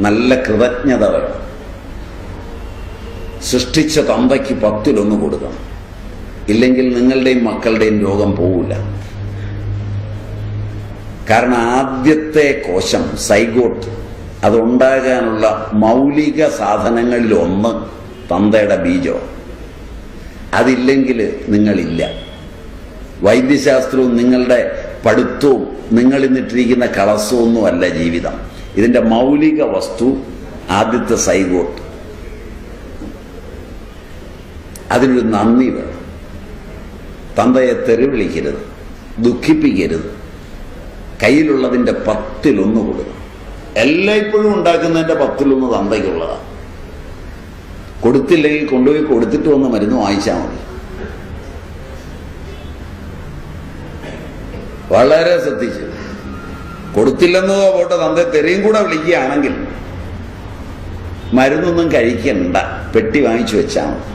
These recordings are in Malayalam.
നല്ല കൃതജ്ഞത വേണം. സൃഷ്ടിച്ച തന്തയ്ക്ക് 10 കൊടുക്കണം. ഇല്ലെങ്കിൽ നിങ്ങളുടെയും മക്കളുടെയും രോഗം പോവില്ല. കാരണം ആദ്യത്തെ കോശം സൈഗോട്ട്, അതുണ്ടാകാനുള്ള മൗലിക സാധനങ്ങളിലൊന്ന് തന്തയുടെ ബീജം. അതില്ലെങ്കിൽ നിങ്ങളില്ല. വൈദ്യശാസ്ത്രവും നിങ്ങളുടെ പഠിത്തവും നിങ്ങൾ ഇന്നിട്ടിരിക്കുന്ന കളസമൊന്നുമല്ല ജീവിതം. ഇതിൻ്റെ മൗലിക വസ്തു ആദ്യത്തെ സൈഗോട്ട്. അതിനൊരു നന്ദി വേണം. തന്തയെ തെറി വിളിക്കരുത്, ദുഃഖിപ്പിക്കരുത്. കയ്യിലുള്ളതിൻ്റെ 10 കൊടുക്കണം. എല്ലായ്പ്പോഴും ഉണ്ടാക്കുന്നതിൻ്റെ 10 തന്തയ്ക്കുള്ളതാണ്. കൊടുത്തില്ലെങ്കിൽ കൊണ്ടുപോയി കൊടുത്തിട്ട് വന്ന് മരുന്ന് വാങ്ങിച്ചാൽ മതി. വളരെ ശ്രദ്ധിച്ച്. കൊടുത്തില്ലെന്നതോ പോട്ടെ, തന്ത തെറിയും കൂടെ വിളിക്കുകയാണെങ്കിൽ മരുന്നൊന്നും കഴിക്കണ്ട, പെട്ടി വാങ്ങിച്ചു വെച്ചാൽ മതി.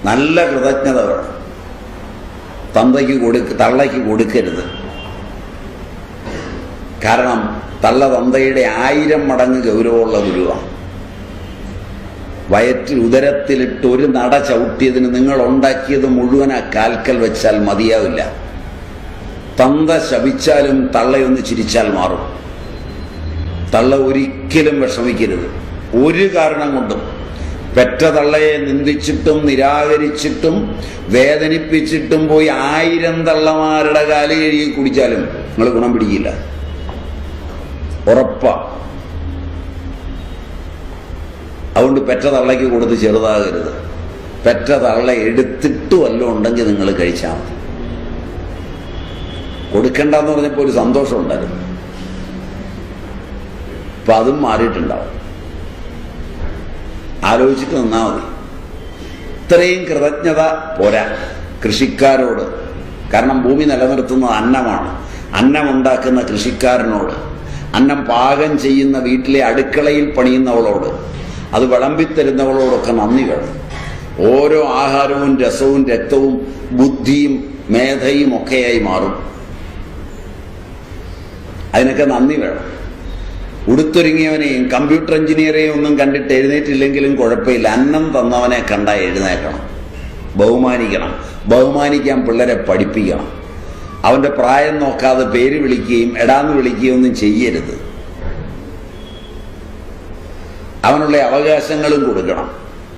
നല്ല കൃതജ്ഞത വേണം. തള്ളയ്ക്ക് കൊടുക്കരുത്. കാരണം തള്ള തന്തയുടെ 1000 മടങ്ങ് ഗൗരവമുള്ള ഗുരുവാണ്. വയറ്റിൽ ഉദരത്തിലിട്ട് ഒരു നട ചവിട്ടിയതിന് നിങ്ങൾ ഉണ്ടാക്കിയത് മുഴുവൻ ആ കാൽക്കൽ വെച്ചാൽ മതിയാവില്ല. തന്ത ശപിച്ചാലും തള്ളയൊന്ന് ചിരിച്ചാൽ മാറും. തള്ള ഒരിക്കലും വിഷമിക്കരുത്, ഒരു കാരണം കൊണ്ടും. പെറ്റ തള്ളയെ നിന്ദിച്ചിട്ടും നിരാകരിച്ചിട്ടും വേദനിപ്പിച്ചിട്ടും പോയി 1000 തള്ളമാരുടെ കാല് കഴുകി കുടിച്ചാലും നിങ്ങൾ ഗുണം പിടിക്കില്ല, ഉറപ്പാ. അതുകൊണ്ട് പെറ്റ തള്ളയ്ക്ക് കൊടുത്ത് ചെറുതാകരുത്. പെറ്റ തള്ള എടുത്തിട്ട് വല്ലതും ഉണ്ടെങ്കിൽ നിങ്ങൾ കഴിച്ചാൽ മതി. കൊടുക്കണ്ടെന്ന് പറഞ്ഞപ്പോൾ ഒരു സന്തോഷം ഉണ്ടായിരുന്നു. ഇപ്പം അതും മാറിയിട്ടുണ്ടാവും. ആലോചിച്ചിട്ട് നിന്നാൽ മതി. ഇത്രയും കൃതജ്ഞത പോരാ കൃഷിക്കാരോട്. കാരണം ഭൂമി നിലനിർത്തുന്നത് അന്നമാണ്. അന്നമുണ്ടാക്കുന്ന കൃഷിക്കാരനോട്, അന്നം പാകം ചെയ്യുന്ന വീട്ടിലെ അടുക്കളയിൽ പണിയുന്നവളോട്, അത് വിളമ്പിത്തരുന്നവളോടൊക്കെ നന്ദി വേണം. ഓരോ ആഹാരവും രസവും രക്തവും ബുദ്ധിയും മേധയും ഒക്കെയായി മാറും. അതിനൊക്കെ നന്ദി വേണം. ഉടുത്തൊരുങ്ങിയവനെയും കമ്പ്യൂട്ടർ എഞ്ചിനീയറെയും ഒന്നും കണ്ടിട്ട് എഴുന്നേറ്റില്ലെങ്കിലും കുഴപ്പമില്ല. അന്നം തന്നവനെ കണ്ടാൽ എഴുന്നേക്കണം, ബഹുമാനിക്കണം. ബഹുമാനിക്കാൻ പിള്ളേരെ പഠിപ്പിക്കണം. അവൻ്റെ പ്രായം നോക്കാതെ പേര് വിളിക്കുകയും എടാന്ന് വിളിക്കുകയും ഒന്നും ചെയ്യരുത്. അവനുള്ള അവകാശങ്ങളും കൊടുക്കണം.